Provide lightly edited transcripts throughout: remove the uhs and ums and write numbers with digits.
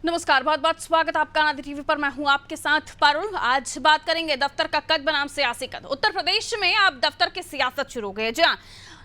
नमस्कार, बहुत बहुत स्वागत आपका आनंद टीवी पर। मैं हूं आपके साथ पारुल। आज बात करेंगे दफ्तर का कद बनाम सियासी कद। उत्तर प्रदेश में अब दफ्तर की सियासत शुरू हो गई है। जी हाँ,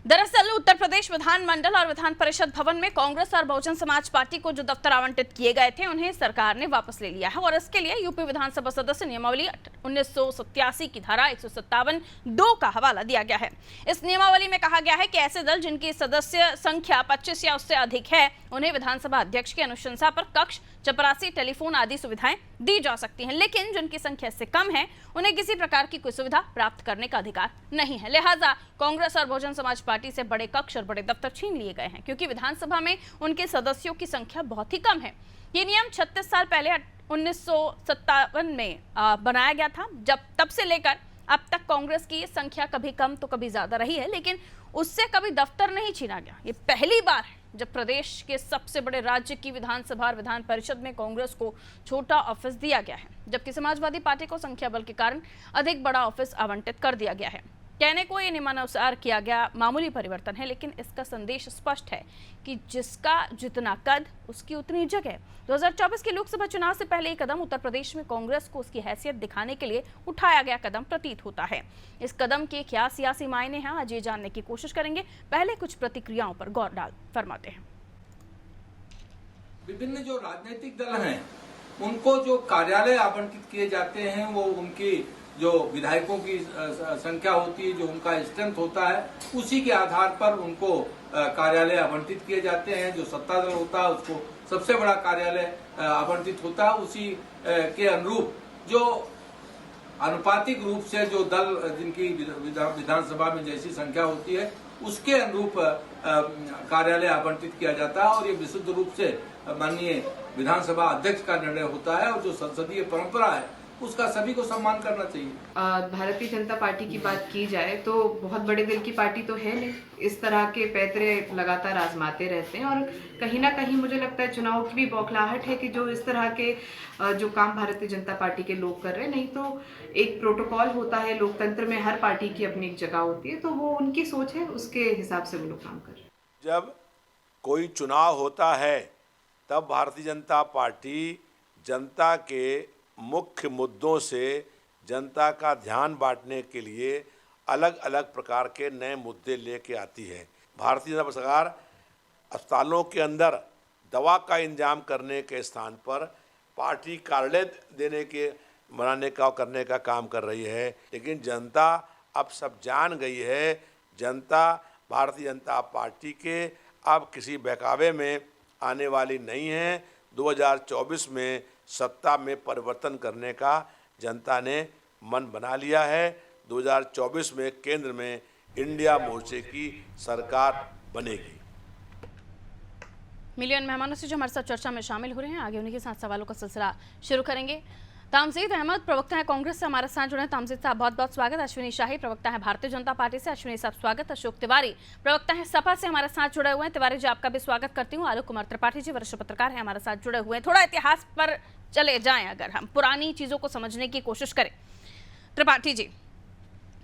दरअसल उत्तर प्रदेश विधानमंडल और विधान परिषद भवन में कांग्रेस और बहुजन समाज पार्टी को जो दफ्तर आवंटित किए गए थे उन्हें सरकार ने वापस ले लिया है और इसके लिए यूपी विधानसभा सदस्य नियमावली 1987 की धारा 157(2) का हवाला दिया गया है। इस नियमावली में कहा गया है कि ऐसे दल जिनकी सदस्य संख्या 25 या उससे अधिक है उन्हें विधानसभा अध्यक्ष की अनुशंसा पर कक्ष, चपरासी, टेलीफोन आदि सुविधाएं दी जा सकती हैं, लेकिन जिनकी संख्या से कम है उन्हें किसी प्रकार की कोई सुविधा प्राप्त करने का अधिकार नहीं है। लिहाजा कांग्रेस और बहुजन समाज पार्टी से बड़े कक्ष और बड़े दफ्तर छीन लिए गए हैं, क्योंकि विधानसभा में उनके सदस्यों की संख्या बहुत ही कम है। ये नियम 36 साल पहले 1957 में बनाया गया था। तब से लेकर अब तक कांग्रेस की संख्या कभी कम तो कभी ज्यादा रही है, लेकिन उससे कभी दफ्तर नहीं छीना गया। ये पहली बार है जब प्रदेश के सबसे बड़े राज्य की विधानसभा और विधान परिषद में कांग्रेस को छोटा ऑफिस दिया गया है, जबकि समाजवादी पार्टी को संख्या बल के कारण अधिक बड़ा ऑफिस आवंटित कर दिया गया है। कहने को ये नियमानुसार किया गया मामूली परिवर्तन है, लेकिन इसका संदेश स्पष्ट है कि जिसका जितना कद उसकी उतनी जगह। 2024 के लोकसभा चुनाव से पहले ये कदम उत्तर प्रदेश में कांग्रेस को उसकी हैसियत दिखाने के लिए उठाया गया कदम प्रतीत होता है। इस कदम के क्या सियासी मायने हैं, आज ये जानने की कोशिश करेंगे। पहले कुछ प्रतिक्रियाओं पर गौर डाल फरमाते हैं। विभिन्न जो राजनीतिक दल हैं उनको जो कार्यालय आवंटित किए जाते हैं वो उनकी जो विधायकों की संख्या होती है, जो उनका स्ट्रेंथ होता है, उसी के आधार पर उनको कार्यालय आवंटित किए जाते हैं। जो सत्ता दल होता है उसको सबसे बड़ा कार्यालय आवंटित होता है। उसी के अनुरूप जो अनुपातिक रूप से जो दल जिनकी विधानसभा में जैसी संख्या होती है उसके अनुरूप कार्यालय आवंटित किया जाता है और ये विशुद्ध रूप से माननीय विधानसभा अध्यक्ष का निर्णय होता है और जो संसदीय परंपरा है उसका सभी को सम्मान करना चाहिए। भारतीय जनता पार्टी की बात की जाए तो बहुत बड़े दिल की पार्टी तो है नहीं। इस तरह के पैतरे लगातार आजमाते रहते हैं और कहीं ना कहीं मुझे लगता है चुनाव की भी बौखलाहट है कि जो इस तरह के जो काम भारतीय जनता पार्टी के लोग कर रहे हैं। नहीं तो एक प्रोटोकॉल होता है, लोकतंत्र में हर पार्टी की अपनी एक जगह होती है, तो वो उनकी सोच है, उसके हिसाब से वो लोग काम कर रहे हैं। जब कोई चुनाव होता है तब भारतीय जनता पार्टी जनता के मुख्य मुद्दों से जनता का ध्यान बांटने के लिए अलग अलग प्रकार के नए मुद्दे लेके आती है। भारतीय जनता सरकार अस्पतालों के अंदर दवा का इंतजाम करने के स्थान पर पार्टी कार्यालय बनाने का और करने का काम कर रही है, लेकिन जनता अब सब जान गई है। जनता भारतीय जनता पार्टी के अब किसी बहकावे में आने वाली नहीं है। 2024 में सत्ता में परिवर्तन करने का जनता ने मन बना लिया है। 2024 में केंद्र में इंडिया मोर्चे की सरकार बनेगी। मिलियन मेहमानों से जो हमारे साथ चर्चा में शामिल हो रहे हैं, आगे उन्हीं के साथ सवालों का सिलसिला शुरू करेंगे। तामजीद अहमद प्रवक्ता है कांग्रेस से, हमारे साथ जुड़े हैं। तामजीद साहब बहुत बहुत स्वागत। अश्विनी शाही प्रवक्ता है भारतीय जनता पार्टी से, अश्विनी साहब स्वागत। अशोक तिवारी प्रवक्ता है सपा से, हमारे साथ जुड़े हुए हैं। तिवारी जी आपका भी स्वागत करती हूँ। आलोक कुमार त्रिपाठी जी वरिष्ठ पत्रकार हैं, हमारे साथ जुड़े हुए हैं। थोड़ा इतिहास पर चले जाएं, अगर हम पुरानी चीजों को समझने की कोशिश करें। त्रिपाठी जी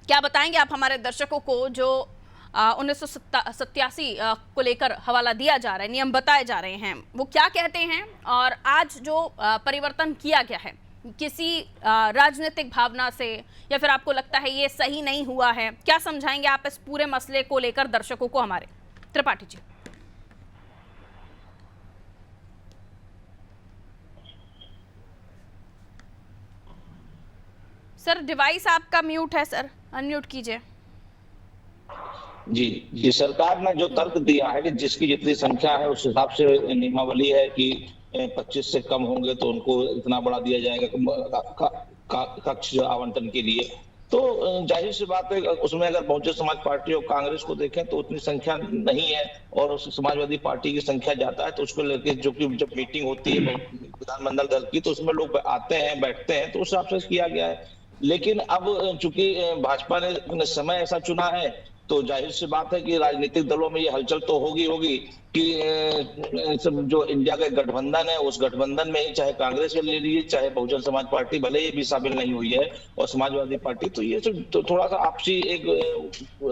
क्या बताएंगे आप हमारे दर्शकों को जो 1987 को लेकर हवाला दिया जा रहा है, नियम बताए जा रहे हैं, वो क्या कहते हैं और आज जो परिवर्तन किया गया है किसी राजनीतिक भावना से या फिर आपको लगता है ये सही नहीं हुआ है, क्या समझाएंगे आप इस पूरे मसले को लेकर दर्शकों को हमारे? त्रिपाठी जी। सर डिवाइस आपका म्यूट है, सर अनम्यूट कीजिए। जी, ये सरकार ने जो तर्क दिया है कि जिसकी जितनी संख्या है उस हिसाब से नियमावली है कि 25 से कम होंगे तो उनको इतना बड़ा दिया जाएगा कक्ष आवंटन के लिए। तो जाहिर सी बात है उसमें अगर बहुजन समाज पार्टी और कांग्रेस को देखें तो उतनी संख्या नहीं है और उस समाजवादी पार्टी की संख्या जाता है, तो उसको लेके जो कि जब मीटिंग होती है विधानमंडल दल की तो उसमें लोग आते हैं, बैठते हैं, तो उस हिसाब से किया गया है। लेकिन अब चूंकि भाजपा ने समय ऐसा चुना है तो जाहिर सी बात है कि राजनीतिक दलों में ये हलचल तो होगी कि सब जो इंडिया का गठबंधन है, उस गठबंधन में ही चाहे कांग्रेस ले लीजिए, चाहे बहुजन समाज पार्टी भले ये भी शामिल नहीं हुई है, और समाजवादी पार्टी, तो ये सब तो थोड़ा सा आपसी एक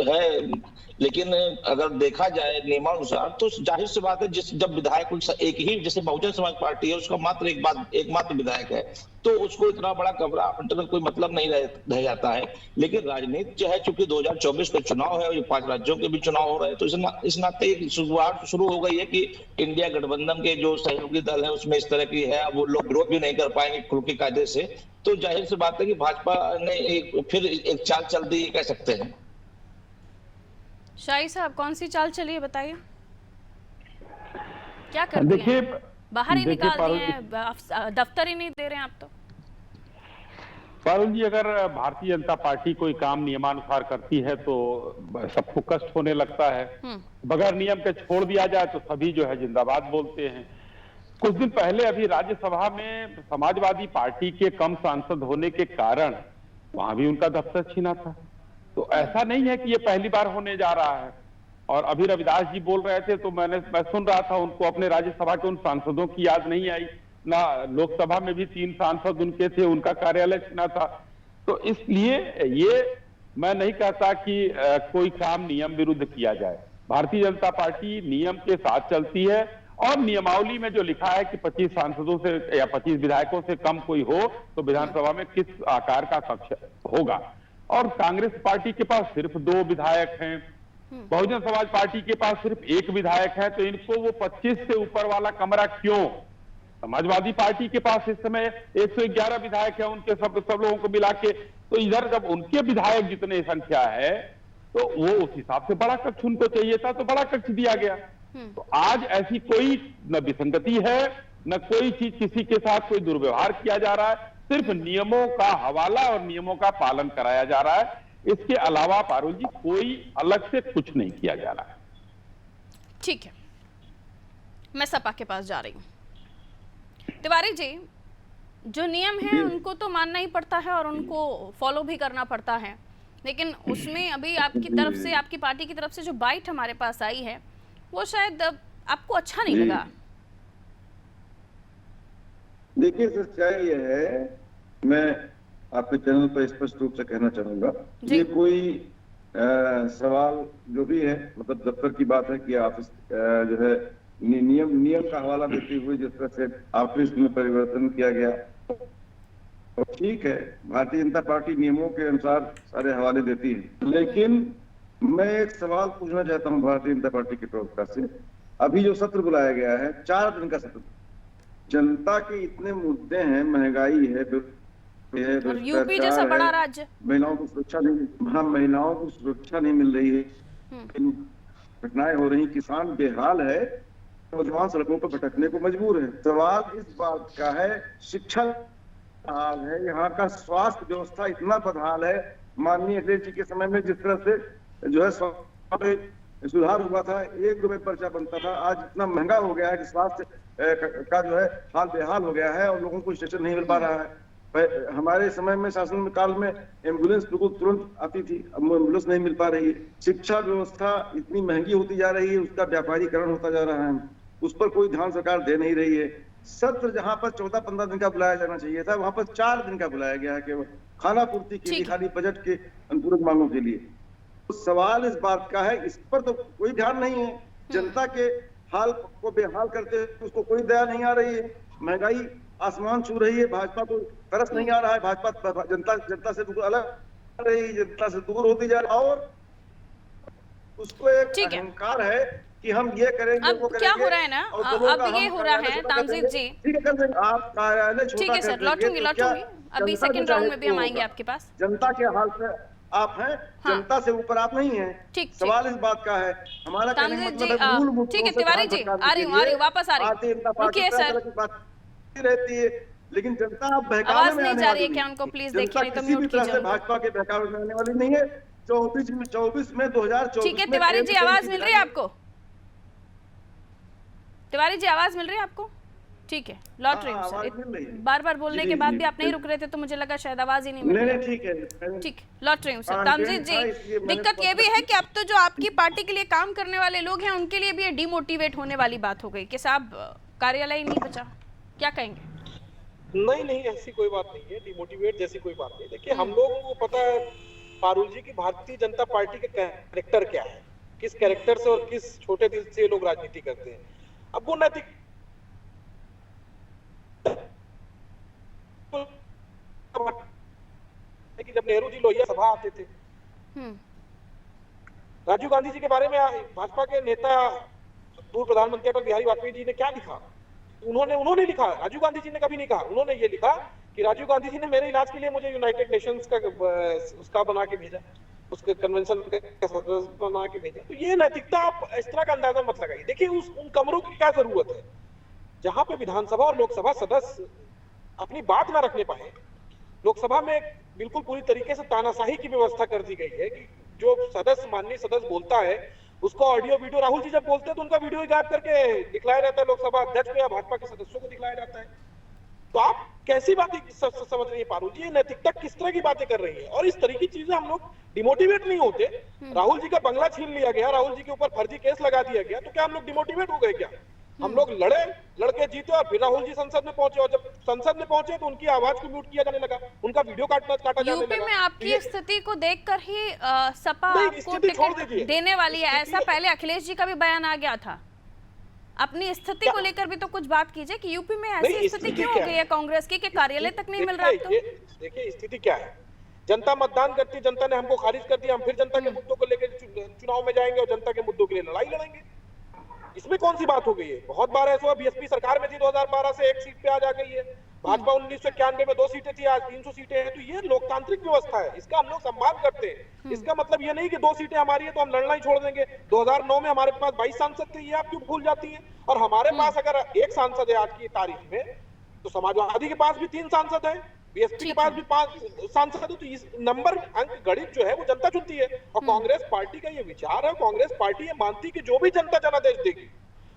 है। लेकिन अगर देखा जाए नियमानुसार तो जाहिर सी बात है, जब विधायक एक ही, जैसे बहुजन समाज पार्टी है, उसका मात्र एकमात्र विधायक है, तो उसको इतना बड़ा कमरा आवंटन का कोई मतलब नहीं रह जाता है। लेकिन राजनीति जो है, चूंकि 2024 का चुनाव है और 5 राज्यों के भी चुनाव हो रहे हैं, तो इस नाते शुरुआत शुरू हो गई है कि इंडिया गठबंधन के जो सहयोगी दल है उसमें इस तरह की है, वो लोग विरोध भी नहीं कर पाएंगे खुल के कायदे से। तो जाहिर सी बात है कि भाजपा ने फिर एक चाल चल दी, कह सकते हैं। शाही साहब, कौन सी चाल चली है बताइए, क्या कर दिए? देखिए, बाहर ही निकाल दिए हैं, दफ्तर ही नहीं दे रहे हैं आप तो। पारुल जी, अगर भारतीय जनता पार्टी कोई काम नियमानुसार करती है तो सबको कष्ट होने लगता है, बगैर नियम के छोड़ दिया जाए तो सभी जो है जिंदाबाद बोलते हैं। कुछ दिन पहले अभी राज्यसभा में समाजवादी पार्टी के कम सांसद होने के कारण वहां भी उनका दफ्तर छीना था। तो ऐसा नहीं है कि ये पहली बार होने जा रहा है। और अभी रविदास जी बोल रहे थे तो मैं सुन रहा था, उनको अपने राज्यसभा के उन सांसदों की याद नहीं आई ना। लोकसभा में भी 3 सांसद उनके थे, उनका कार्यालय छीना था। तो इसलिए ये मैं नहीं कहता कि कोई काम नियम विरुद्ध किया जाए। भारतीय जनता पार्टी नियम के साथ चलती है और नियमावली में जो लिखा है कि 25 सांसदों से या 25 विधायकों से कम कोई हो तो विधानसभा में किस आकार का कक्ष होगा। और कांग्रेस पार्टी के पास सिर्फ 2 विधायक हैं, बहुजन समाज पार्टी के पास सिर्फ 1 विधायक है, तो इनको वो 25 से ऊपर वाला कमरा क्यों? समाजवादी पार्टी के पास इस समय 111 विधायक है, उनके सब लोगों को मिला के। तो इधर जब उनके विधायक जितने संख्या है तो वो उस हिसाब से बड़ा कक्ष उनको चाहिए था, तो बड़ा कक्ष दिया गया। तो आज ऐसी कोई न विसंगति है, न कोई चीज किसी के साथ कोई दुर्व्यवहार किया जा रहा है। सिर्फ नियमों का हवाला और नियमों का पालन कराया जा रहा है। इसके अलावा पारुल जी कोई अलग से कुछ नहीं किया जा रहा है। ठीक है, मैं सपा के पास जा रही हूँ। तिवारी जी, जो नियम है उनको तो मानना ही पड़ता है और उनको फॉलो भी करना पड़ता है, लेकिन उसमें अभी आपकी तरफ से, आपकी पार्टी की तरफ से जो बाइट हमारे पास आई है वो शायद आपको अच्छा नहीं लगा। देखिए, सच्चाई ये है, मैं आपके चैनल पर स्पष्ट रूप से कहना चाहूंगा, ये कोई सवाल जो भी है, मतलब दफ्तर की बात है कि ऑफिस जो है नियम का हवाला देते हुए जिस तरह से ऑफिस में परिवर्तन किया गया, तो ठीक है, भारतीय जनता पार्टी नियमों के अनुसार सारे हवाले देती है। लेकिन मैं एक सवाल पूछना चाहता हूँ भारतीय जनता पार्टी के प्रवक्ता से। अभी जो सत्र बुलाया गया है, 4 दिन का सत्र, जनता के इतने मुद्दे हैं, महंगाई है, और यूपी जैसा बड़ा राज्य, महिलाओं को सुरक्षा नहीं, हाँ, महिलाओं को सुरक्षा नहीं मिल रही है, घटनाएं हो रही, किसान बेहाल है, नौजवान सड़कों पर भटकने को मजबूर है। सवाल इस बात का है, शिक्षा हाल है, यहाँ का स्वास्थ्य व्यवस्था इतना बदहाल है। माननीय अखिलेश जी के समय में जिस तरह से जो है स्वास्थ्य सुधार हुआ था, 1 रुपए पर्चा बनता था, आज इतना महंगा हो गया है कि स्वास्थ्य का जो है हाल बेहाल हो गया है और लोगों को स्टेशन नहीं मिल पा रहा है। हमारे समय में, शासन काल में एम्बुलेंस बिल्कुल तुरंत आती थी, अब एम्बुलेंस नहीं मिल पा रही है। शिक्षा व्यवस्था इतनी महंगी होती जा रही है, उसका व्यापारीकरण होता जा रहा है, उस पर कोई ध्यान सरकार दे नहीं रही है। सत्र जहां पर 14-15 दिन का बुलाया जाना चाहिए था, वहां पर 4 दिन का बुलाया गया है, केवल खाना पूर्ति के लिए, खाली बजट के अनुपूरक मांगों के लिए। तो सवाल इस बात का है, इस पर तो कोई ध्यान नहीं है। जनता के हाल को बेहाल करते उसको कोई दया नहीं आ रही है। महंगाई आसमान छू रही है, भाजपा को तरस नहीं आ रहा है, भाजपा जनता से बिल्कुल अलग रही, जनता से दूर होती जा रही है, और उसको एक अहंकार है कि हम ये करेंगे, वो करेंगे। क्या हो रहा है ना, अब ये हो रहा है तामजीत जी, ठीक है, कर देंगे आप कार्यालय छोटा, ठीक है सर, लौटूंगी अभी सेकंड राउंड में भी हम आएंगे आपके पास। जनता के हाल पे आप हैं, जनता से ऊपर आप नहीं हैं। ठीक, सवाल इस बात का है, हमारा कहने का मतलब है मूल मुद्दों से, ठीक है तिवारी जी, आ रही हूँ, वापस आ रही हूँ, रुकिए सर, रहती है, लेकिन जनता अब बहकावे आवाज में नहीं आने जा रही है वाली क्या? नहीं। उनको प्लीज जनता देखिए, नहीं तो किसी भी म्यूट तरह से कीजिए। भाजपा के बहकावे में आने वाली नहीं है। 24 में 2024 ठीक है तिवारी जी, आवाज मिल रही है आपको? तिवारी जी, आवाज मिल रही है आपको? ठीक है, लौट रही हूँ आवाज मिल सर। रही है? बार बार बोलने जी, के बाद जी, भी आप नहीं रुक रहे थे, तो मुझे लगा शायद आवाज ही नहीं मिल नहीं रही। नहीं ठीक है। ठीक, लौट रही हूँ सर। हाँ, तामजीत हाँ, इसलिए जी, मैंने दिक्कत ये भी है कि अब तो जो आपकी पार्टी के लिए काम करने वाले लोग हैं, उनके लिए भी ये डिमोटिवेट होने वाली बात हो गई कि साहब कार्यालय ही नहीं बचा। क्या कहेंगे? नहीं, ऐसी कोई बात नहीं है, डिमोटिवेट जैसी कोई बात नहीं। देखिए, हम लोगों को पता है पारुल जी की भारतीय जनता पार्टी का कैरेक्टर क्या है, किस कैरेक्टर से और किस छोटे दिल से लोग राजनीति करते हैं। अब वो नैतिक कि जब नेहरू जी लोहिया सभा आते थे, राजीव गांधी जी के बारे में भाजपा के नेता पूर्व प्रधानमंत्री अटल बिहारी वाजपेयी जी ने क्या लिखा? उन्होंने लिखा, राजीव गांधी जी ने कभी नहीं कहा। उन्होंने ये लिखा कि राजीव गांधी जी ने मेरे इलाज के लिए मुझे यूनाइटेड नेशंस का उसका बना के भेजा, उसके कन्वेंशन का सदस्य बना के भेजा। तो ये नैतिकता आप इस तरह का अंदाजा मत लगाइए। देखिए, उन कमरों की क्या जरूरत है जहां पे विधानसभा और लोकसभा सदस्य अपनी बात ना रखने पाए। लोकसभा में बिल्कुल पूरी तरीके से तानाशाही की व्यवस्था कर दी गई है कि जो सदस्य, माननीय सदस्य बोलता है, उसको ऑडियो वीडियो, राहुल जी जब बोलते हैं तो उनका वीडियो गायब करके दिखलाया जाता है लोकसभा अध्यक्ष को या भाजपा के सदस्यों को दिखलाया जाता है। तो आप कैसी बातें समझ रही है पारुल जी? ये नैतिकता किस तरह की बातें कर रही है? और इस तरह की चीजें हम लोग डिमोटिवेट नहीं होते। राहुल जी का बंगला छीन लिया गया, राहुल जी के ऊपर फर्जी केस लगा दिया गया, तो क्या हम लोग डिमोटिवेट हो गए क्या? हम लोग लड़के जीते और फिर राहुल जी संसद में पहुंचे, और जब संसद में पहुंचे तो उनकी आवाज को म्यूट किया जाने लगा, उनका वीडियो काटा जाने लगा। यूपी में आपकी स्थिति को देखकर ही सपा आपको टिकट देने वाली है, ऐसा पहले अखिलेश जी का भी बयान आ गया था। अपनी स्थिति को लेकर भी तो कुछ बात कीजिए कि यूपी में ऐसी स्थिति क्यों हो गई है कांग्रेस की कि कार्यालय तक नहीं मिल रहा। तो देखिए, स्थिति क्या है, जनता मतदान करती, जनता ने हमको खारिज कर दिया, हम फिर जनता के मुद्दों को लेकर चुनाव में जाएंगे और जनता के मुद्दों के लिए लड़ाई लड़ेंगे। इसमें कौन सी बात हो गई है? बहुत बार ऐसा हुआ, बीएसपी सरकार में थी 2012 से 1 सीट पे आज आ गई है। भाजपा 1991 में 2 सीटें थी, आज 300 सीटें हैं। तो ये लोकतांत्रिक व्यवस्था है, इसका हम लोग सम्मान करते हैं। इसका मतलब ये नहीं कि 2 सीटें हमारी है तो हम लड़ना ही छोड़ देंगे। 2009 में हमारे पास 22 सांसद थे, ये आप क्यों भूल जाती है? और हमारे पास अगर 1 सांसद है आज की तारीख में, तो समाजवादी के पास भी 3 सांसद है, बीएसपी के पास भी 5 सांसद है। तो इस नंबर अंक गणित जो है वो जनता चुनती है। और कांग्रेस पार्टी का ये विचार है, कांग्रेस पार्टी ये मानती है कि जो भी जनता जनादेश देगी।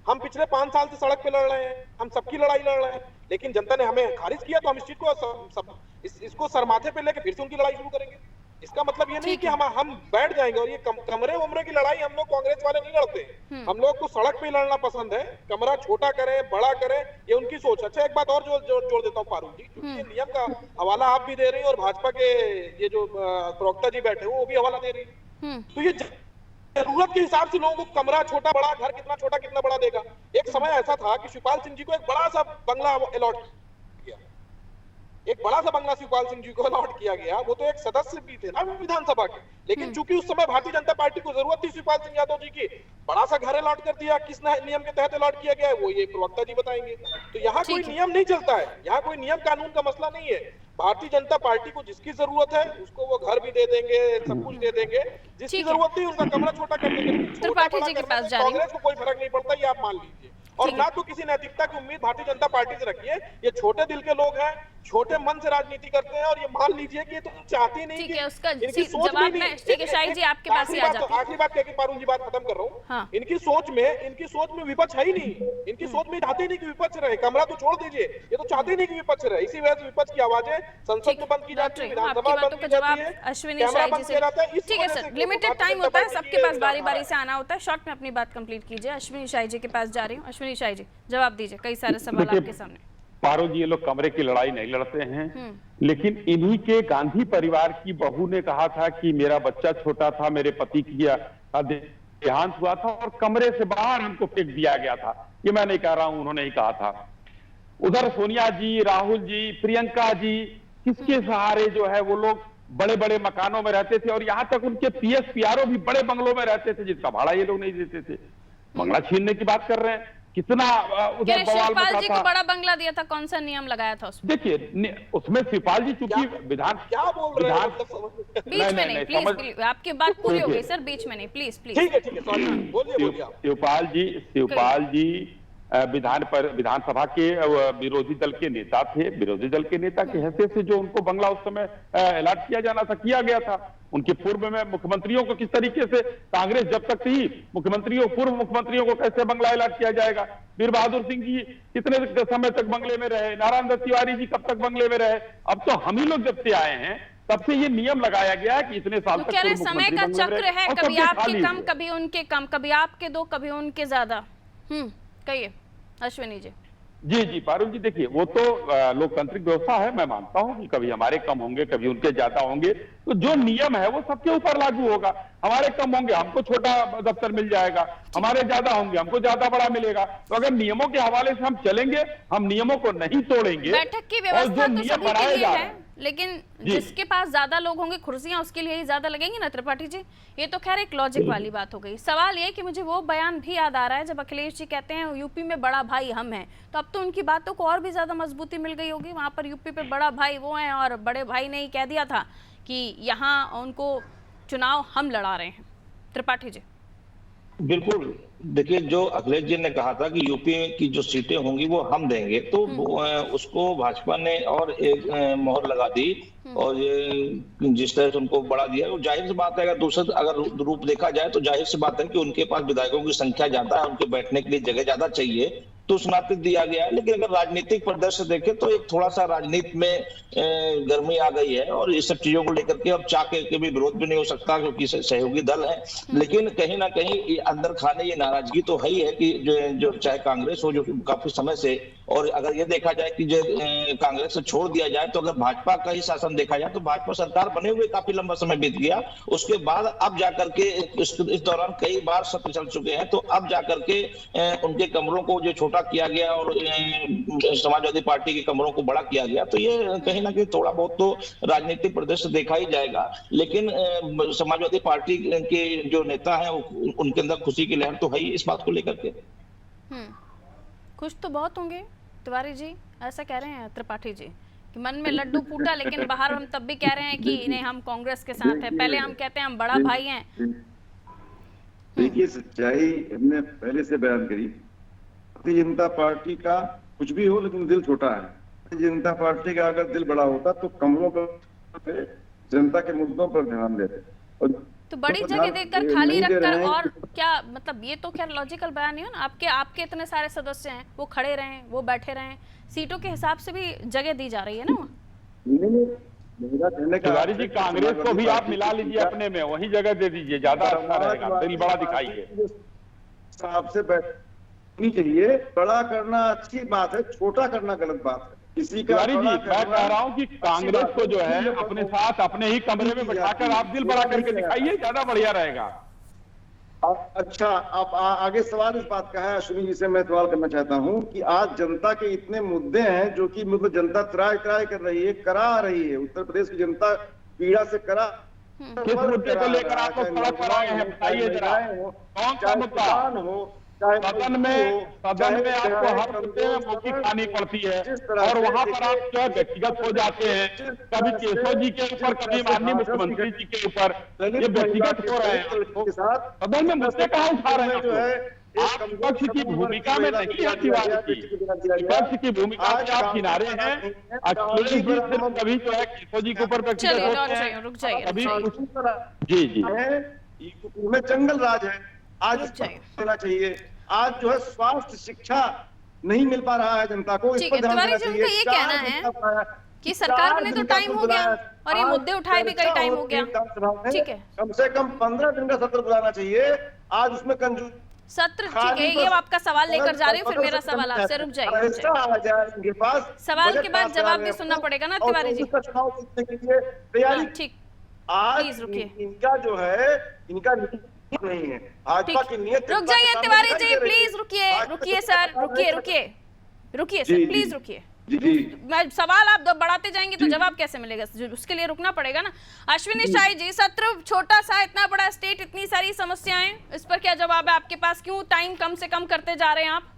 हम पिछले 5 साल से सड़क पे लड़ रहे हैं, हम सबकी लड़ाई लड़ रहे हैं, लेकिन जनता ने हमें खारिज किया, तो हम इस चीज को इसको सरमाथे पे लेके फिर से उनकी लड़ाई शुरू करेंगे। इसका मतलब ये नहीं कि हम बैठ जाएंगे। और ये कमरे उमरे की लड़ाई हम लोग कांग्रेस वाले नहीं लड़ते। हम लोग को सड़क पे लड़ना पसंद है। कमरा छोटा करें, बड़ा करें, ये उनकी सोच। अच्छा, एक बात और जोड़ देता हूँ पारुल जी, क्योंकि ये नियम का हवाला आप भी दे रही हैं और भाजपा के ये जो प्रवक्ता जी बैठे वो भी हवाला दे रही है। तो ये जरूरत के हिसाब से लोगों को कमरा छोटा बड़ा, घर कितना छोटा कितना बड़ा देगा। एक समय ऐसा था कि शिवपाल सिंह जी को एक बड़ा सा बंगला अलॉट किया, एक बड़ा सा बंगला शिवपाल सिंह जी को अलॉट किया गया। वो तो एक सदस्य भी थे ना विधानसभा के, लेकिन चूंकि उस समय भारतीय जनता पार्टी को जरूरत थी शिवपाल सिंह यादव जी की, बड़ा सा घर अलॉट कर दिया। किस नियम के तहत अलॉट किया गया है वो ये प्रवक्ता जी बताएंगे। तो यहाँ कोई नियम नहीं चलता है, यहाँ कोई नियम कानून का मसला नहीं है। भारतीय जनता पार्टी को जिसकी जरूरत है उसको वो घर भी दे देंगे, सब कुछ दे देंगे। जिसकी जरूरत नहीं उनका कमरा छोटा कर देंगे। त्रिपाठी जी के पास जा रही हूं। कांग्रेस को कोई फर्क नहीं पड़ता, ये आप मान लीजिए। और ना तो किसी नैतिकता की उम्मीद भारतीय जनता पार्टी से रखिए। ये छोटे दिल के लोग हैं, छोटे मन से राजनीति करते हैं, और ये मान लीजिए कि ये तो चाहती नहीं कि उसका इनकी सोच जवाब में, ठीक है शाहिद जी आपके पास ही आ जाते हैं। आखिरी बात कह के पारुल जी बात खत्म कर रहा हूँ। हाँ। इनकी सोच में विपक्ष है ही नहीं। इनकी सोच में चाहते नहीं कि विपक्ष रहे। कमरा तो छोड़ दीजिए, ये तो चाहते नहीं कि विपक्ष रहे। इसी वजह से विपक्ष की आवाजें संसद में बंद की जाती है, विधानसभा में बंद की जाती है, अश्विनी कैमरा शाही बंद किया जाता है। ठीक है सर, लिमिटेड टाइम होता है, सबके पास बारी बारी से आना होता है। शॉर्ट में अपनी बात कंप्लीट कीजिए। अश्विनी शाही जी के पास जा रही हूँ। अश्विनी शाही जी जवाब दीजिए, कई सारे सवाल आपके सामने। पारो जी, ये लोग कमरे की लड़ाई नहीं लड़ते हैं, लेकिन इन्हीं के गांधी परिवार की बहू ने कहा था कि मेरा बच्चा छोटा था, मेरे पति की देहांत हुआ था और कमरे से बाहर हमको फेंक दिया गया था। ये मैं नहीं कह रहा हूं, उन्होंने ही कहा था। उधर सोनिया जी, राहुल जी, प्रियंका जी, किसके सहारे जो है वो लोग बड़े बड़े मकानों में रहते थे, और यहाँ तक उनके पीएस पीआरओ भी बड़े बंगलों में रहते थे जिसका भाड़ा ये लोग नहीं देते थे। बंगला छीनने की बात कर रहे हैं, कितना उधर बवाल मचा जी था। को बड़ा बंगला दिया था, कौन सा नियम लगाया था उसमें? देखिए, उसमें शिवपाल जी चूंकि विधान क्या बोल रहे हैं? बीच में नहीं, प्लीज, आपकी बात पूरी हो गई सर, बीच में नहीं, प्लीज। ठीक है, सॉरी, बोलिए। शिवपाल जी विधानसभा के विरोधी दल के नेता थे। विरोधी दल के नेता की हैसियत से जो उनको बंगला उस समय अलॉट किया जाना था, किया गया था। उनके पूर्व में मुख्यमंत्रियों को किस तरीके से, कांग्रेस जब तक थी मुख्यमंत्रियों, पूर्व मुख्यमंत्रियों को कैसे बंगला अलॉट किया जाएगा, वीर बहादुर सिंह जी कितने समय तक बंगले में रहे, नारायण दत्त तिवारी जी कब तक बंगले में रहे। अब तो हम ही लोग जब से आए हैं तब से ये नियम लगाया गया है कि इतने साल तक कह रहे समय का चक्र है, कभी आपके कम कभी उनके कम, कभी आपके दो कभी उनके ज्यादा। कहिए अश्विनी जी। जी पारुल जी, देखिए वो तो लोकतांत्रिक व्यवस्था है, मैं मानता हूं कि कभी हमारे कम होंगे कभी उनके ज्यादा होंगे, तो जो नियम है वो सबके ऊपर लागू होगा। हमारे कम होंगे हमको छोटा दफ्तर मिल जाएगा, हमारे ज्यादा होंगे हमको ज्यादा बड़ा मिलेगा। तो अगर नियमों के हवाले से हम चलेंगे, हम नियमों को नहीं तोड़ेंगे, बैठक की व्यवस्था तो सभी के लिए है, लेकिन जिसके पास ज्यादा लोग होंगे कुर्सियां उसके लिए ही ज्यादा लगेंगी ना त्रिपाठी जी। ये तो खैर एक लॉजिक वाली बात हो गई। सवाल ये कि मुझे वो बयान भी याद आ रहा है जब अखिलेश जी कहते हैं यूपी में बड़ा भाई हम हैं, तो अब तो उनकी बातों को और भी ज्यादा मजबूती मिल गई होगी। वहां पर यूपी पे बड़ा भाई वो हैं और बड़े भाई ने ही कह दिया था कि यहाँ उनको चुनाव हम लड़ा रहे हैं। त्रिपाठी जी। बिल्कुल, देखिए जो अखिलेश जी ने कहा था कि यूपी की जो सीटें होंगी वो हम देंगे, तो उसको भाजपा ने और एक मोहर लगा दी और ये जिस तरह से उनको बढ़ा दिया, वो जाहिर सी बात है अगर दूसरा अगर रूप देखा जाए तो जाहिर सी बात है कि उनके पास विधायकों की संख्या ज्यादा है, उनके बैठने के लिए जगह ज्यादा चाहिए, तो उस नाते दिया गया है। लेकिन अगर राजनीतिक परिदृश्य देखें तो एक थोड़ा सा राजनीति में गर्मी आ गई है और इस सब चीजों को लेकर के अब चाह के भी विरोध भी नहीं हो सकता क्योंकि सहयोगी दल है। लेकिन कहीं ना कहीं अंदर खाने ये नाराजगी तो है ही है कि जो चाहे कांग्रेस हो जो काफी समय से, और अगर ये देखा जाए कि जो कांग्रेस से छोड़ दिया जाए तो अगर भाजपा का ही शासन देखा जाए तो भाजपा सरकार बने हुए काफी लंबा समय बीत गया, उसके बाद अब जाकर के इस दौरान कई बार सत्र चल चुके हैं, तो अब जाकर के उनके कमरों को जो छोटा किया गया और समाजवादी पार्टी के कमरों को बड़ा किया गया, तो ये कहीं ना कहीं थोड़ा बहुत तो राजनीतिक परिदृश्य देखा ही जाएगा। लेकिन समाजवादी पार्टी के जो नेता हैं उनके अंदर खुशी की लहर तो है ही इस बात को लेकर के। खुश तो बहुत होंगे तिवारी जी, ऐसा कह रहे हैं त्रिपाठी जी कि मन में लड्डू फूटा, लेकिन बाहर हम तब भी कह रहे हैं कि नहीं हम कांग्रेस के साथ हैं, पहले हम कहते हैं हम बड़ा भाई हैं। देखिए सच्चाई हमने पहले से बयान करी, भारतीय जनता पार्टी का कुछ भी हो लेकिन दिल छोटा है। भारतीय जनता पार्टी का अगर दिल बड़ा होता तो कमरों पर जनता के मुद्दों पर ध्यान देते, और तो बड़ी जगह देकर खाली रखकर और क्या मतलब, ये तो खैर लॉजिकल बयान नहीं है ना। आपके इतने सारे सदस्य हैं, वो खड़े रहें वो बैठे रहें, सीटों के हिसाब से भी जगह दी जा रही है ना। तिवारी जी कांग्रेस को भी आप मिला लीजिए अपने में, वही जगह दे दीजिए, ज्यादा अच्छा रहेगा, दिल बड़ा दिखाइए। आपसे बैठनी चाहिए, बड़ा करना अच्छी बात है, छोटा करना गलत बात है। तिवारी जी मैं कह रहा हूँ कि कांग्रेस को जो है अपने साथ अपने ही कमरे में बैठाकर आप दिल बड़ा करके दिखाइए, ज्यादा बढ़िया रहेगा। अच्छा, आप आगे सवाल इस बात का है, अश्विनी जी से मैं सवाल करना चाहता हूँ कि आज जनता के इतने मुद्दे हैं जो कि मतलब जनता त्राय कर रही है, करा रही है, उत्तर प्रदेश की जनता पीड़ा से करा। किस मुद्दे को लेकर आप सड़क पर आए हैं बताइए जरा, कौन सा मुद्दा हो? सदन में आपको हर मुद्दे में मौखिक खानी पड़ती है और वहां पर आप जो है व्यक्तिगत हो जाते हैं, कभी केशव जी के ऊपर कभी माननीय मुख्यमंत्री जी के ऊपर, ये व्यक्तिगत हो रहे हैं। सदन में मुद्दे कहाँ उठा रहे हैं? जो है आप विपक्ष की भूमिका में नहीं है तिवारी जी, विपक्ष की भूमिका में आप किनारे हैं। अखिलेश जी सिर्फ कभी जो है केशव जी के ऊपर व्यक्तिगत होते हैं, कभी जी में जंगल राज है। आज देना चाहिए, आज जो है स्वास्थ्य शिक्षा नहीं मिल पा रहा है जनता को, इस पर ध्यान देना चाहिए। ये कहना है कि सरकार बने तो टाइम हो गया और ये मुद्दे उठाए भी कई टाइम हो गया, ठीक है, कम से कम 15 दिन का सत्र बुलाना चाहिए। आज उसमें कंजूस सत्र, ठीक है, ये आपका सवाल लेकर जा रही हूँ, फिर मेरा सवाल आपसे, रुक जाइए, सवाल के बाद जवाब भी सुनना पड़ेगा ना तिवारी जी। ठीक, आज इनका जो है इनका नहीं है, भाजपा की नियत। रुक जाइए तिवारी जी, प्लीज रुकिए सर, रुकिए सर, प्लीज रुकिए। मैं सवाल आप बढ़ाते जाएंगे तो जवाब कैसे मिलेगा, उसके लिए रुकना पड़ेगा ना। अश्विनी शाही जी, सत्र छोटा सा, इतना बड़ा स्टेट, इतनी सारी समस्याएं, इस पर क्या जवाब है आपके पास? क्यों टाइम कम से कम करते जा रहे हैं आप?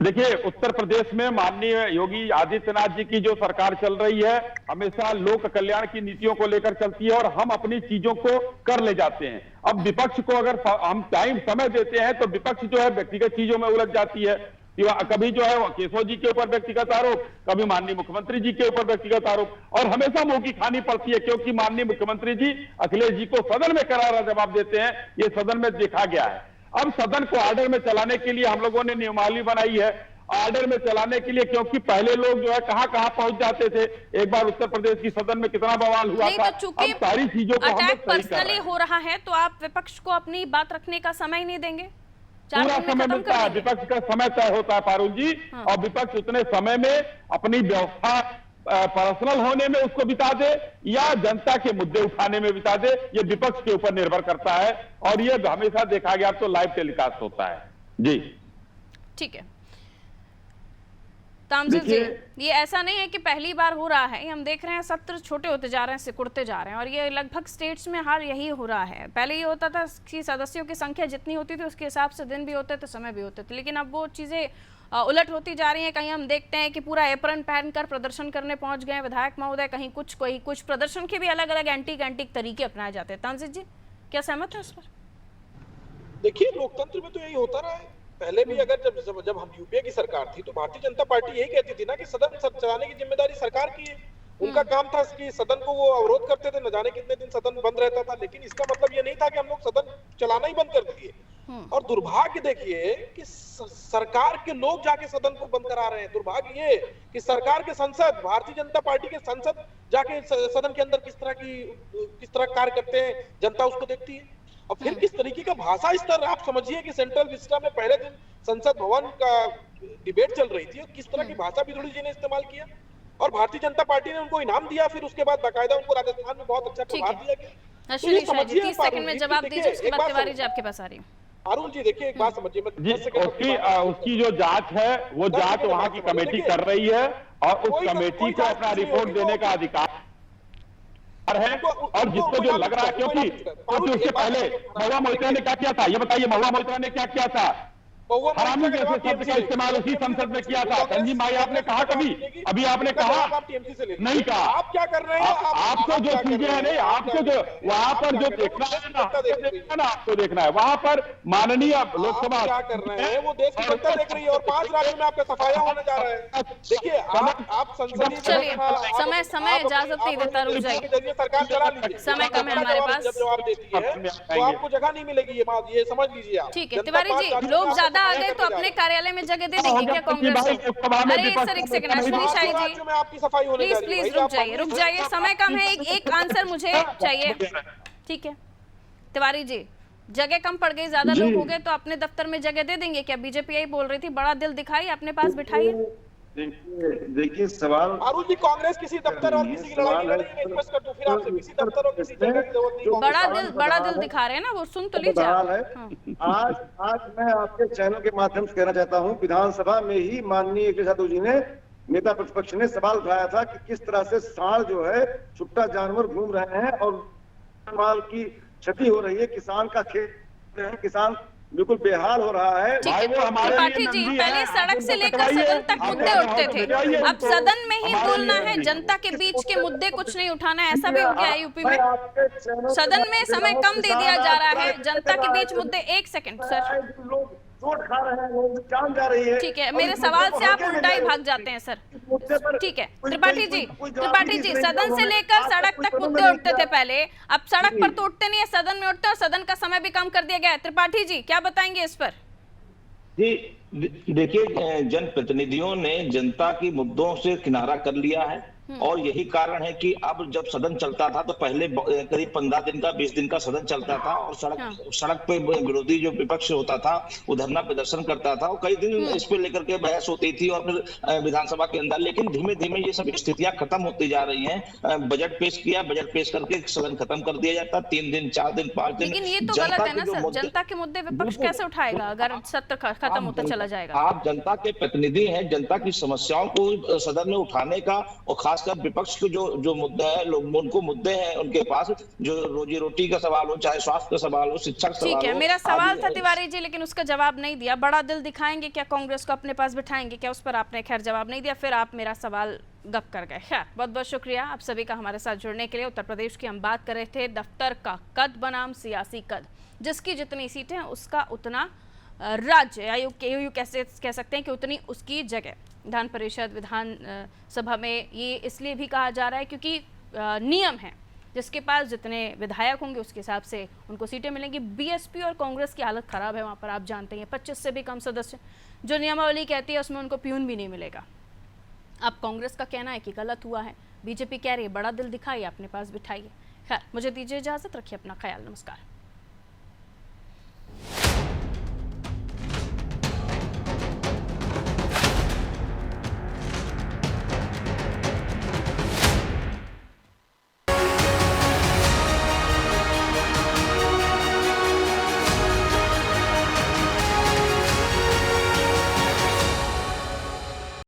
देखिए उत्तर प्रदेश में माननीय योगी आदित्यनाथ जी की जो सरकार चल रही है हमेशा लोक कल्याण की नीतियों को लेकर चलती है और हम अपनी चीजों को कर ले जाते हैं। अब विपक्ष को अगर हम समय देते हैं तो विपक्ष जो है व्यक्तिगत चीजों में उलझ जाती है। कभी जो है वो केशव जी के ऊपर व्यक्तिगत आरोप, कभी माननीय मुख्यमंत्री जी के ऊपर व्यक्तिगत आरोप, और हमेशा मुंह की खानी पड़ती है, क्योंकि माननीय मुख्यमंत्री जी अखिलेश जी को सदन में करारा जवाब देते हैं। ये सदन में देखा गया है। अब सदन को ऑर्डर में चलाने के लिए हम लोगों ने नियमावली बनाई है, ऑर्डर में चलाने के लिए, क्योंकि पहले लोग जो है कहां पहुंच जाते थे। एक बार उत्तर प्रदेश की सदन में कितना बवाल हुआ था। तो चूंकि अब सारी चीजों को हम लोग अटैक सही कर रहे पर्सनली हैं। हो रहा है, तो आप विपक्ष को अपनी बात रखने का समय नहीं देंगे? 4 पूरा दिन में समय खत्म मिलता कर है, देंगे? विपक्ष का समय तय होता है पारुल जी, और विपक्ष उतने समय में अपनी व्यवस्था पर्सनल होने में उसको बिता दे या जनता के मुद्दे उठाने में बिता दे, ये विपक्ष के ऊपर निर्भर करता है। और ये हमेशा देखा गया, अब तो लाइव टेलीकास्ट होता है जी। ठीक है तामजिद जी, ये ऐसा नहीं है कि पहली बार हो रहा है, हम देख रहे हैं सत्र छोटे होते जा रहे हैं, सिकुड़ते जा रहे हैं, और ये लगभग स्टेट्स में हाल यही हो रहा है। पहले ये होता था कि सदस्यों की संख्या जितनी होती थी उसके हिसाब से दिन भी होते थे, समय भी होते थे, लेकिन अब वो चीज़ें उलट होती जा रही हैं। कहीं हम देखते हैं कि पूरा एप्रन पहनकर प्रदर्शन करने पहुंच गए विधायक महोदय, कहीं कुछ प्रदर्शन के भी अलग अलग एंटीक तरीके अपनाए जाते हैं। तामजिद जी, क्या सहमत है उस पर? देखिए, लोकतंत्र में तो यही होता रहा है। पहले भी अगर जब हम यूपीए की सरकार थी तो भारतीय जनता पार्टी यही कहती थी ना कि सदन चलाने की जिम्मेदारी सरकार की है। उनका काम था कि सदन को वो अवरोध करते थे, न जाने कितने दिन सदन बंद रहता था, लेकिन इसका मतलब ये नहीं था कि हम लोग सदन चलाना ही बंद कर दिए। और दुर्भाग्य देखिए कि सरकार के लोग जाके सदन को बंद करा रहे हैं। दुर्भाग्य ये कि सरकार के संसद, भारतीय जनता पार्टी के संसद जाके सदन के अंदर किस तरह कार्य करते हैं, जनता उसको देखती है। और फिर किस तरीके का भाषा स्तर, आप समझिए कि सेंट्रल विस्टा में पहले दिन संसद भवन का डिबेट चल रही थी और किस तरह की भाषा बिधुड़ी जी ने इस्तेमाल किया, और भारतीय जनता पार्टी ने उनको इनाम दिया। फिर उसके बाद बाकायदा उनको राजस्थान में बहुत अच्छा प्रभाव दिया गया। तो ये समझिए 30 सेकंड में जवाब दीजिए, उसके बाद तिवारी जी आपके पास आ रही हूँ। अरुण जी देखिए, एक बात समझिए, उसकी जो जांच है वो जांच वहां की कमेटी कर रही है, और उस कमेटी को अपना रिपोर्ट देने का अधिकार है। और जिसको जो लग रहा है, क्योंकि उसके पहले महुआ मोइत्रा ने क्या किया था, ये बताइए, महुआ मोइत्रा ने क्या किया था? हरामी जैसे शब्द का इस्तेमाल उसी संसद में किया था। संजीव भाई, आपने कहा कभी? अभी आपने कहा नहीं कहा। आप क्या कर रहे हैं? आपको जो चीजें है नहीं, आपको जो वहां पर जो देखना है ना, आपको देखना है वहां पर माननीय लोकसभा क्या कर रहे हैं, वो देश की जनता देख रही है, और 5 राज्यों में आपका सफाया होने जा रहा है। देखिए, आप संसदीय समय इजाजत नहीं देता, रुक जाइए, जरिए सरकार चला लीजिए। समय कम है हमारे पास। जब जवाब देती है तो आपको जगह नहीं मिलेगी, ये समझ लीजिए आप। ठीक है तिवारी जी, लोग ज्यादा आ गए तो अपने कार्यालय में जगह दे देंगे क्या कांग्रेस को? अरे सर, एक सेकंड, अश्विनी शाही जी आपकी सफाई होने जा रही है। प्लीज रुक जाइए, समय कम है, एक आंसर मुझे चाहिए। ठीक है तिवारी जी, जगह कम पड़ गई, ज्यादा लोग हो गए तो अपने दफ्तर में जगह दे देंगे क्या? बीजेपी यही बोल रही थी, बड़ा दिल दिखाई, अपने पास बिठाइए। देखिए सवाल, अरुण जी, कांग्रेस किसी दफ्तर और किसी की लड़ाई नहीं लड़ेगी, मैं स्पष्ट कर दूं फिर आपसे, किसी दफ्तर और किसी जगह की जरूरत नहीं। बड़ा दिल दिखा रहे हैं ना वो, सुन तो लीजिए। आज मैं आपके चैनल के माध्यम से कहना चाहता हूं, विधानसभा में ही माननीय अखिलेश यादव जी ने, नेता प्रतिपक्ष ने सवाल उठाया था कि किस तरह से सांड जो है छुट्टा जानवर घूम रहे हैं और माल की क्षति हो रही है, किसान का खेत, किसान बिल्कुल बेहाल हो रहा है। भाई वो त्रिपाठी जी, पहले सड़क से लेकर सदन तक मुद्दे उठते थे, अब सदन में ही बोलना है, जनता के बीच के मुद्दे कुछ नहीं उठाना है, ऐसा भी हो गया है यूपी में। सदन में समय कम दे दिया जा रहा है, जनता के बीच मुद्दे। एक सेकंड सर, चोट खा रहे हैं, लोग जान जा रही है। ठीक है, मेरे सवाल से आप उल्टा ही भाग जाते हैं सर। ठीक है त्रिपाठी जी, सदन से लेकर सड़क तक मुद्दे उठते थे पहले, अब सड़क पर तो उठते नहीं है, सदन में उठते हैं, और सदन का समय भी कम कर दिया गया है। त्रिपाठी जी क्या बताएंगे इस पर? जी देखिए, जनप्रतिनिधियों ने जनता के मुद्दों से किनारा कर लिया है, और यही कारण है कि अब जब सदन चलता था तो पहले करीब 15 दिन का 20 दिन का सदन चलता था, और सड़क पे विरोधी जो विपक्ष होता था वो धरना प्रदर्शन करता था, और कई दिन इस पे लेकर के बहस होती थी, और फिर विधानसभा के अंदर। लेकिन धीमे धीमे ये सब स्थितियां खत्म होती जा रही हैं। बजट पेश किया, बजट पेश करके सदन खत्म कर दिया जाता, 3 दिन 4 दिन 5 दिन। लेकिन ये तो गलत है ना सर, जनता के मुद्दे विपक्ष कैसे उठाएगा अगर सत्र खत्म होता चला जाएगा? आप जनता के प्रतिनिधि हैं, जनता की समस्याओं को सदन में उठाने का, और खासकर विपक्ष के जो मुद्दे हैं, लोग उनको मुद्दे हैं उनके पास, जो रोजी रोटी का सवाल हो, चाहे स्वास्थ्य का सवाल हो, शिक्षा का सवाल हो। ठीक है, मेरा सवाल था तिवारी जी, लेकिन उसका जवाब नहीं दिया। बड़ा दिल दिखाएंगे क्या, कांग्रेस को अपने पास बिठाएंगे क्या, उस पर आपने खैर जवाब नहीं दिया, फिर आप मेरा सवाल गप कर गए। खैर, बहुत बहुत शुक्रिया आप सभी का हमारे साथ जुड़ने के लिए। उत्तर प्रदेश की हम बात कर रहे थे, दफ्तर का कद बनाम सियासी कद, जिसकी जितनी सीटें हैं उसका उतना राज्य आयोग के यूं कैसे कह सकते हैं कि उतनी उसकी जगह विधान परिषद विधान सभा में ये इसलिए भी कहा जा रहा है क्योंकि नियम है, जिसके पास जितने विधायक होंगे उसके हिसाब से उनको सीटें मिलेंगी। बीएसपी और कांग्रेस की हालत खराब है वहाँ पर, आप जानते हैं 25 से भी कम सदस्य, जो नियमावली कहती है उसमें उनको प्यून भी नहीं मिलेगा। अब कांग्रेस का कहना है कि गलत हुआ है, बीजेपी कह रही है बड़ा दिल दिखाइए, अपने पास बिठाइए। खैर, मुझे दीजिए इजाजत, रखिए अपना ख्याल, नमस्कार।